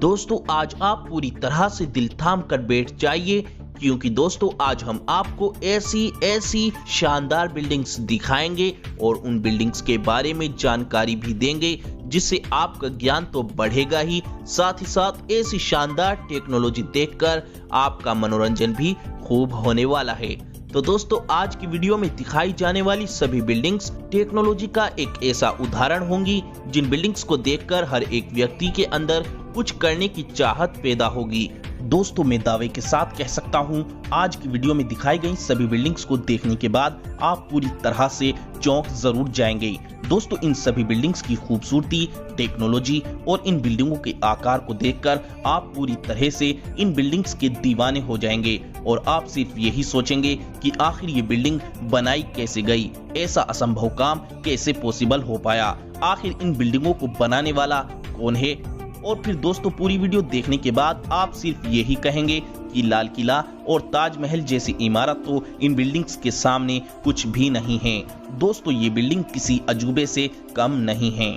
दोस्तों आज आप पूरी तरह से दिल थाम कर बैठ जाइए, क्योंकि दोस्तों आज हम आपको ऐसी शानदार बिल्डिंग्स दिखाएंगे और उन बिल्डिंग्स के बारे में जानकारी भी देंगे, जिससे आपका ज्ञान तो बढ़ेगा ही, साथ ही साथ ऐसी शानदार टेक्नोलॉजी देखकर आपका मनोरंजन भी खूब होने वाला है। तो दोस्तों आज की वीडियो में दिखाई जाने वाली सभी बिल्डिंग्स टेक्नोलॉजी का एक ऐसा उदाहरण होंगी जिन बिल्डिंग्स को देखकर हर एक व्यक्ति के अंदर कुछ करने की चाहत पैदा होगी। दोस्तों मैं दावे के साथ कह सकता हूं, आज की वीडियो में दिखाई गई सभी बिल्डिंग्स को देखने के बाद आप पूरी तरह से चौंक जरूर जाएंगे। दोस्तों इन सभी बिल्डिंग्स की खूबसूरती, टेक्नोलॉजी और इन बिल्डिंगों के आकार को देखकर आप पूरी तरह से इन बिल्डिंग्स के दीवाने हो जाएंगे और आप सिर्फ यही सोचेंगे कि आखिर ये बिल्डिंग बनाई कैसे गई, ऐसा असंभव काम कैसे पॉसिबल हो पाया, आखिर इन बिल्डिंगों को बनाने वाला कौन है। और फिर दोस्तों पूरी वीडियो देखने के बाद आप सिर्फ यही कहेंगे कि लाल किला और ताजमहल जैसी इमारत तो इन बिल्डिंग्स के सामने कुछ भी नहीं है। दोस्तों ये बिल्डिंग किसी अजूबे से कम नहीं है।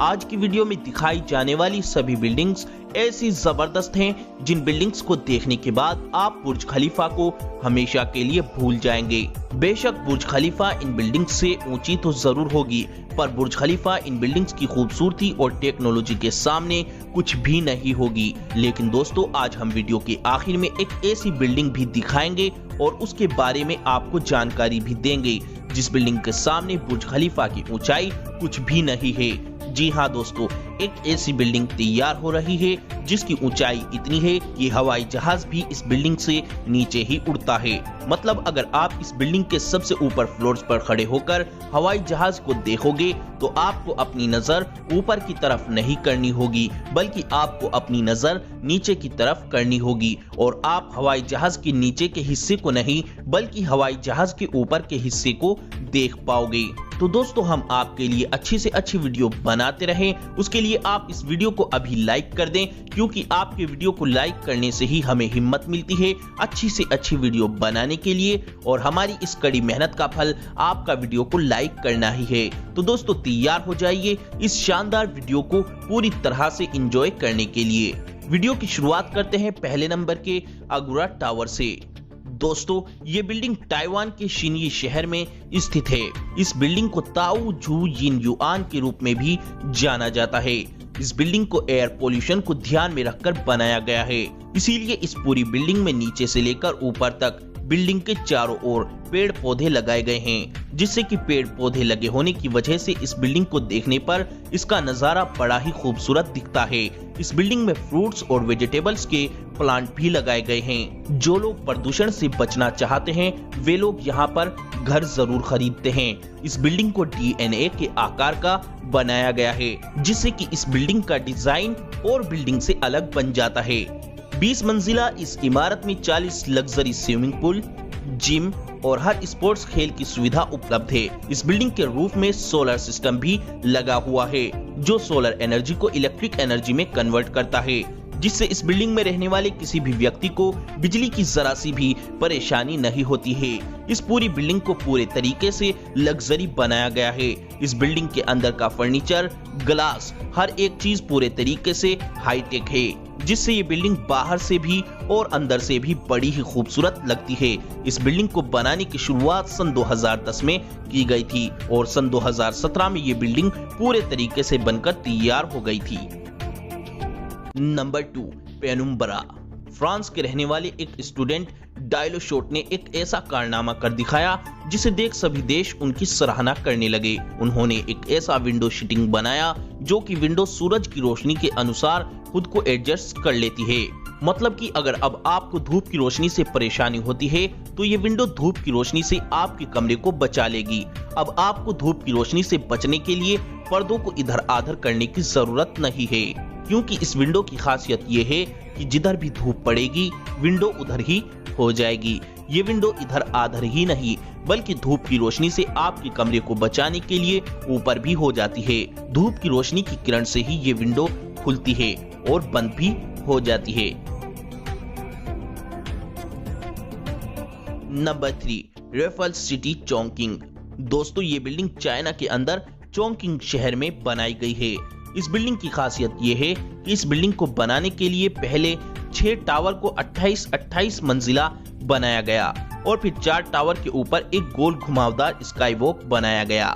आज की वीडियो में दिखाई जाने वाली सभी बिल्डिंग्स ऐसी जबरदस्त हैं जिन बिल्डिंग्स को देखने के बाद आप बुर्ज खलीफा को हमेशा के लिए भूल जाएंगे। बेशक बुर्ज खलीफा इन बिल्डिंग्स से ऊंची तो जरूर होगी, पर बुर्ज खलीफा इन बिल्डिंग्स की खूबसूरती और टेक्नोलॉजी के सामने कुछ भी नहीं होगी। लेकिन दोस्तों आज हम वीडियो के आखिर में एक ऐसी बिल्डिंग भी दिखाएंगे और उसके बारे में आपको जानकारी भी देंगे जिस बिल्डिंग के सामने बुर्ज खलीफा की ऊंचाई कुछ भी नहीं है। जी हाँ दोस्तों, एक ऐसी बिल्डिंग तैयार हो रही है जिसकी ऊंचाई इतनी है कि हवाई जहाज भी इस बिल्डिंग से नीचे ही उड़ता है। मतलब अगर आप इस बिल्डिंग के सबसे ऊपर फ्लोर्स पर खड़े होकर हवाई जहाज को देखोगे तो आपको अपनी नजर ऊपर की तरफ नहीं करनी होगी, बल्कि आपको अपनी नजर नीचे की तरफ करनी होगी और आप हवाई जहाज के नीचे के हिस्से को नहीं बल्कि हवाई जहाज के ऊपर के हिस्से को देख पाओगे। तो दोस्तों हम आपके लिए अच्छी से अच्छी वीडियो बनाते रहें, उसके लिए आप इस वीडियो को अभी लाइक कर दें, क्योंकि आपके वीडियो को लाइक करने से ही हमें हिम्मत मिलती है अच्छी से अच्छी वीडियो बनाने के लिए, और हमारी इस कड़ी मेहनत का फल आपका वीडियो को लाइक करना ही है। तो दोस्तों तैयार हो जाइए इस शानदार वीडियो को पूरी तरह से एंजॉय करने के लिए। वीडियो की शुरुआत करते हैं पहले नंबर के अगुरा टावर से। दोस्तों ये बिल्डिंग ताइवान के शिनई शहर में स्थित है। इस बिल्डिंग को ताऊ झू यिन युआन के रूप में भी जाना जाता है। इस बिल्डिंग को एयर पोल्यूशन को ध्यान में रखकर बनाया गया है, इसीलिए इस पूरी बिल्डिंग में नीचे से लेकर ऊपर तक बिल्डिंग के चारों ओर पेड़ पौधे लगाए गए हैं, जिससे कि पेड़ पौधे लगे होने की वजह से इस बिल्डिंग को देखने पर इसका नजारा बड़ा ही खूबसूरत दिखता है। इस बिल्डिंग में फ्रूट्स और वेजिटेबल्स के प्लांट भी लगाए गए हैं। जो लोग प्रदूषण से बचना चाहते हैं वे लोग यहाँ पर घर जरूर खरीदते हैं। इस बिल्डिंग को DNA के आकार का बनाया गया है, जिससे कि इस बिल्डिंग का डिजाइन और बिल्डिंग से अलग बन जाता है। 20 मंजिला इस इमारत में 40 लग्जरी स्विमिंग पूल, जिम और हर स्पोर्ट्स खेल की सुविधा उपलब्ध है। इस बिल्डिंग के रूफ में सोलर सिस्टम भी लगा हुआ है, जो सोलर एनर्जी को इलेक्ट्रिक एनर्जी में कन्वर्ट करता है, जिससे इस बिल्डिंग में रहने वाले किसी भी व्यक्ति को बिजली की जरा सी भी परेशानी नहीं होती है। इस पूरी बिल्डिंग को पूरे तरीके से लग्जरी बनाया गया है। इस बिल्डिंग के अंदर का फर्नीचर, ग्लास, हर एक चीज पूरे तरीके से हाईटेक है, जिससे ये बिल्डिंग बाहर से भी और अंदर से भी बड़ी ही खूबसूरत लगती है। इस बिल्डिंग को बनाने की शुरुआत सन 2010 में की गई थी और सन 2017 में ये बिल्डिंग पूरे तरीके से बनकर तैयार हो गई थी। Number 2, penumbra. फ्रांस के रहने वाले एक स्टूडेंट डायलोशोट ने एक ऐसा कारनामा कर दिखाया जिसे देख सभी देश उनकी सराहना करने लगे। उन्होंने एक ऐसा विंडो शीटिंग बनाया जो कि विंडो सूरज की रोशनी के अनुसार खुद को एडजस्ट कर लेती है। मतलब कि अगर अब आपको धूप की रोशनी से परेशानी होती है तो ये विंडो धूप की रोशनी से आपके कमरे को बचा लेगी। अब आपको धूप की रोशनी से बचने के लिए पर्दों को इधर आधर करने की जरूरत नहीं है, क्योंकि इस विंडो की खासियत ये है कि जिधर भी धूप पड़ेगी विंडो उधर ही हो जाएगी। ये विंडो इधर आधर ही नहीं बल्कि धूप की रोशनी से आपके कमरे को बचाने के लिए ऊपर भी हो जाती है। धूप की रोशनी की किरण से ही ये विंडो खुलती है और बंद भी हो जाती है। Number 3, Raffles City Chongqing. दोस्तों ये बिल्डिंग चाइना के अंदर चोंकिंग शहर में बनाई गई है। इस बिल्डिंग की खासियत ये है कि इस बिल्डिंग को बनाने के लिए पहले 6 टावर को 28 मंजिला बनाया गया और फिर 4 टावर के ऊपर एक गोल घुमावदार स्काई वॉक बनाया गया,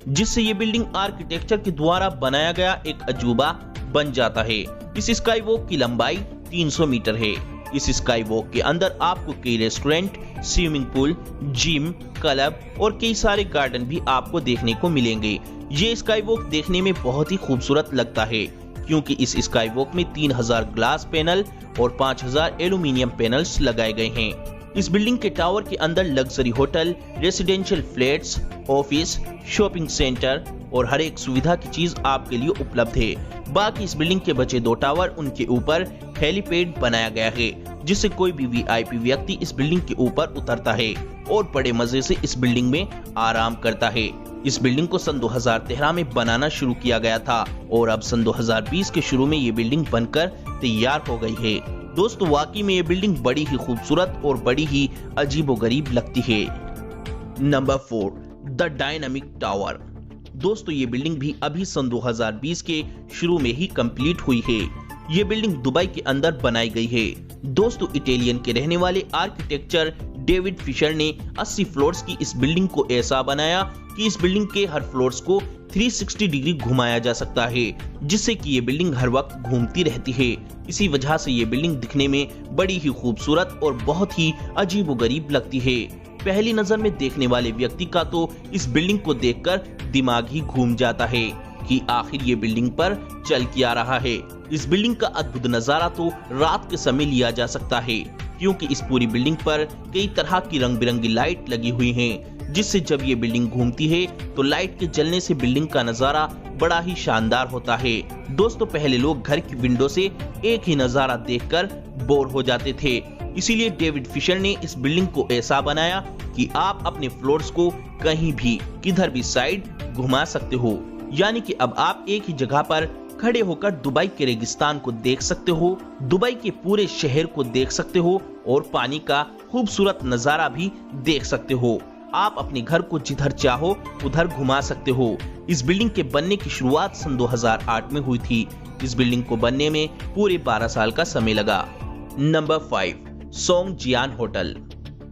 जिससे ये बिल्डिंग आर्किटेक्चर के द्वारा बनाया गया एक अजूबा बन जाता है। इस स्काई वॉक की लंबाई 300 मीटर है। इस स्काई वॉक के अंदर आपको कई restaurant, swimming pool, gym, club और कई सारे गार्डन भी आपको देखने को मिलेंगे। ये स्काई वॉक देखने में बहुत ही खूबसूरत लगता है क्योंकि इस स्काई वॉक में 3000 ग्लास पैनल और 5000 एल्यूमिनियम पैनल्स लगाए गए हैं। इस बिल्डिंग के टावर के अंदर luxury hotel, residential flats, office, shopping centre और हर एक सुविधा की चीज आपके लिए उपलब्ध है। बाकी इस बिल्डिंग के बचे 2 टावर, उनके ऊपर हेलीपैड बनाया गया है, जिससे कोई भी वीआईपी व्यक्ति इस बिल्डिंग के ऊपर उतरता है और बड़े मजे से इस बिल्डिंग में आराम करता है। इस बिल्डिंग को सन 2013 में बनाना शुरू किया गया था और अब सन 2020 के शुरू में ये बिल्डिंग बनकर तैयार हो गई है। दोस्तों वाकई में ये बिल्डिंग बड़ी ही खूबसूरत और बड़ी ही अजीबोगरीब लगती है। Number 4, the dynamic tower. दोस्तों ये बिल्डिंग भी अभी सन 2020 के शुरू में ही कंप्लीट हुई है। ये बिल्डिंग दुबई के अंदर बनाई गई है। दोस्तों इटालियन के रहने वाले आर्किटेक्चर डेविड फिशर ने 80 फ्लोर्स की इस बिल्डिंग को ऐसा बनाया कि इस बिल्डिंग के हर फ्लोर्स को 360 डिग्री घुमाया जा सकता है, जिससे कि ये बिल्डिंग हर वक्त घूमती रहती है। इसी वजह से ये बिल्डिंग दिखने में बड़ी ही खूबसूरत और बहुत ही अजीबोगरीब लगती है। पहली नजर में देखने वाले व्यक्ति का तो इस बिल्डिंग को देखकर दिमाग ही घूम जाता है कि आखिर ये बिल्डिंग पर चल क्या रहा है। इस बिल्डिंग का अद्भुत नजारा तो रात के समय लिया जा सकता है क्योंकि इस पूरी बिल्डिंग पर कई तरह की रंग बिरंगी लाइट लगी हुई हैं, जिससे जब ये बिल्डिंग घूमती है तो लाइट के जलने से बिल्डिंग का नजारा बड़ा ही शानदार होता है। दोस्तों पहले लोग घर की विंडो से एक ही नजारा देखकर बोर हो जाते थे, इसीलिए डेविड फिशर ने इस बिल्डिंग को ऐसा बनाया कि आप अपने फ्लोर्स को कहीं भी किधर भी साइड घुमा सकते हो। यानी कि अब आप एक ही जगह पर खड़े होकर दुबई के रेगिस्तान को देख सकते हो, दुबई के पूरे शहर को देख सकते हो और पानी का खूबसूरत नजारा भी देख सकते हो। आप अपने घर को जिधर चाहो उधर घुमा सकते हो। इस बिल्डिंग के बनने की शुरुआत सन 2008 में हुई थी। इस बिल्डिंग को बनने में पूरे 12 साल का समय लगा। Number 5, Songjiang hotel.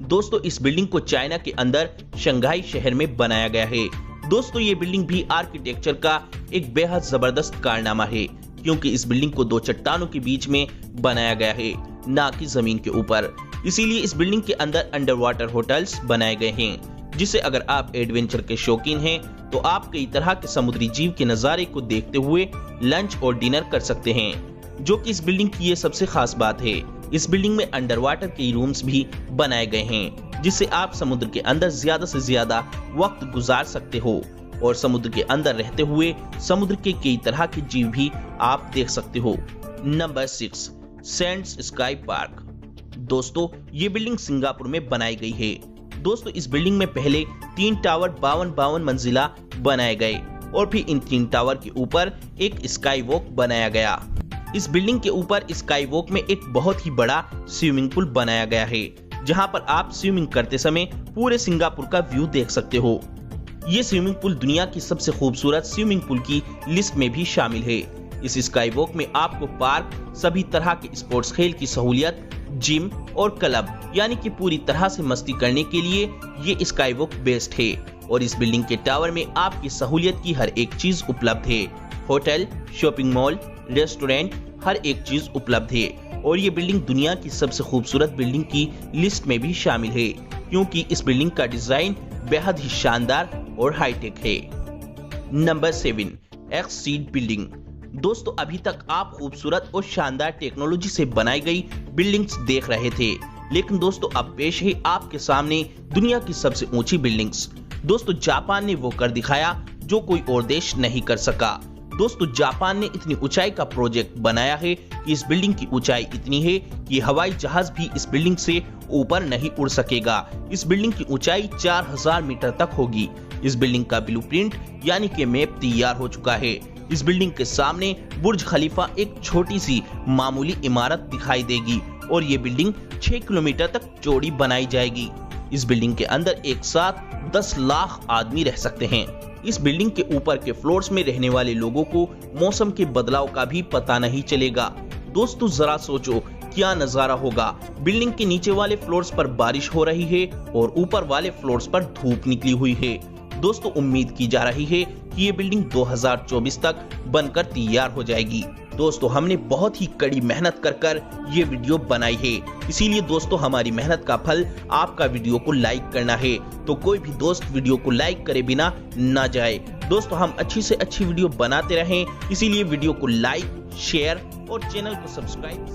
दोस्तों इस बिल्डिंग को चाइना के अंदर शंघाई शहर में बनाया गया है। दोस्तों ये बिल्डिंग भी आर्किटेक्चर का एक बेहद जबरदस्त कारनामा है क्योंकि इस बिल्डिंग को 2 चट्टानों के बीच में बनाया गया है, ना कि जमीन के ऊपर। इसीलिए इस बिल्डिंग के अंदर अंडर वाटर होटल्स बनाए गए हैं, जिससे अगर आप एडवेंचर के शौकीन हैं तो आप कई तरह के समुद्री जीव के नजारे को देखते हुए लंच और डिनर कर सकते हैं, जो कि इस बिल्डिंग की ये सबसे खास बात है। इस बिल्डिंग में अंडर वाटर के रूम्स भी बनाए गए हैं, जिससे आप समुद्र के अंदर ज्यादा से ज्यादा वक्त गुजार सकते हो और समुद्र के अंदर रहते हुए समुद्र के कई तरह के जीव भी आप देख सकते हो। Number 6, Sands sky park. दोस्तों ये बिल्डिंग सिंगापुर में बनाई गई है। दोस्तों इस बिल्डिंग में पहले 3 टावर 52 मंजिला बनाए गए और फिर इन 3 टावर के ऊपर एक स्काई वॉक बनाया गया। इस बिल्डिंग के ऊपर स्काई वॉक में एक बहुत ही बड़ा स्विमिंग पूल बनाया गया है, जहां पर आप स्विमिंग करते समय पूरे सिंगापुर का व्यू देख सकते हो। ये स्विमिंग पूल दुनिया की सबसे खूबसूरत स्विमिंग पूल की लिस्ट में भी शामिल है। इस स्काई वॉक में आपको पार्क, सभी तरह के स्पोर्ट्स खेल की सहूलियत, जिम और क्लब, यानी कि पूरी तरह से मस्ती करने के लिए ये स्काई वॉक बेस्ट है। और इस बिल्डिंग के टावर में आपकी सहूलियत की हर एक चीज उपलब्ध है। होटल, शॉपिंग मॉल, रेस्टोरेंट, हर एक चीज उपलब्ध है। और ये बिल्डिंग दुनिया की सबसे खूबसूरत बिल्डिंग की लिस्ट में भी शामिल है क्योंकि इस बिल्डिंग का डिजाइन बेहद ही शानदार और हाईटेक है। Number 7, exceed building. दोस्तों अभी तक आप खूबसूरत और शानदार टेक्नोलॉजी से बनाई गई बिल्डिंग्स देख रहे थे, लेकिन दोस्तों अब पेश है आपके सामने दुनिया की सबसे ऊंची बिल्डिंग्स। दोस्तों जापान ने वो कर दिखाया जो कोई और देश नहीं कर सका। दोस्तों जापान ने इतनी ऊंचाई का प्रोजेक्ट बनाया है कि इस बिल्डिंग की ऊंचाई इतनी है कि हवाई जहाज भी इस बिल्डिंग से ऊपर नहीं उड़ सकेगा। इस बिल्डिंग की ऊंचाई 4000 मीटर तक होगी। इस बिल्डिंग का ब्लूप्रिंट यानी कि मैप तैयार हो चुका है। इस बिल्डिंग के सामने बुर्ज खलीफा एक छोटी सी मामूली इमारत दिखाई देगी और ये बिल्डिंग 6 किलोमीटर तक चौड़ी बनाई जाएगी। इस बिल्डिंग के अंदर एक साथ 10 लाख आदमी रह सकते हैं। इस बिल्डिंग के ऊपर के फ्लोर्स में रहने वाले लोगों को मौसम के बदलाव का भी पता नहीं चलेगा। दोस्तों जरा सोचो क्या नजारा होगा, बिल्डिंग के नीचे वाले फ्लोर्स पर बारिश हो रही है और ऊपर वाले फ्लोर्स पर धूप निकली हुई है। दोस्तों उम्मीद की जा रही है कि ये बिल्डिंग 2024 तक बनकर तैयार हो जाएगी। दोस्तों हमने बहुत ही कड़ी मेहनत कर ये वीडियो बनाई है, इसीलिए दोस्तों हमारी मेहनत का फल आपका वीडियो को लाइक करना है। तो कोई भी दोस्त वीडियो को लाइक करे बिना ना जाए। दोस्तों हम अच्छी से अच्छी वीडियो बनाते रहें, इसीलिए वीडियो को लाइक, शेयर और चैनल को सब्सक्राइब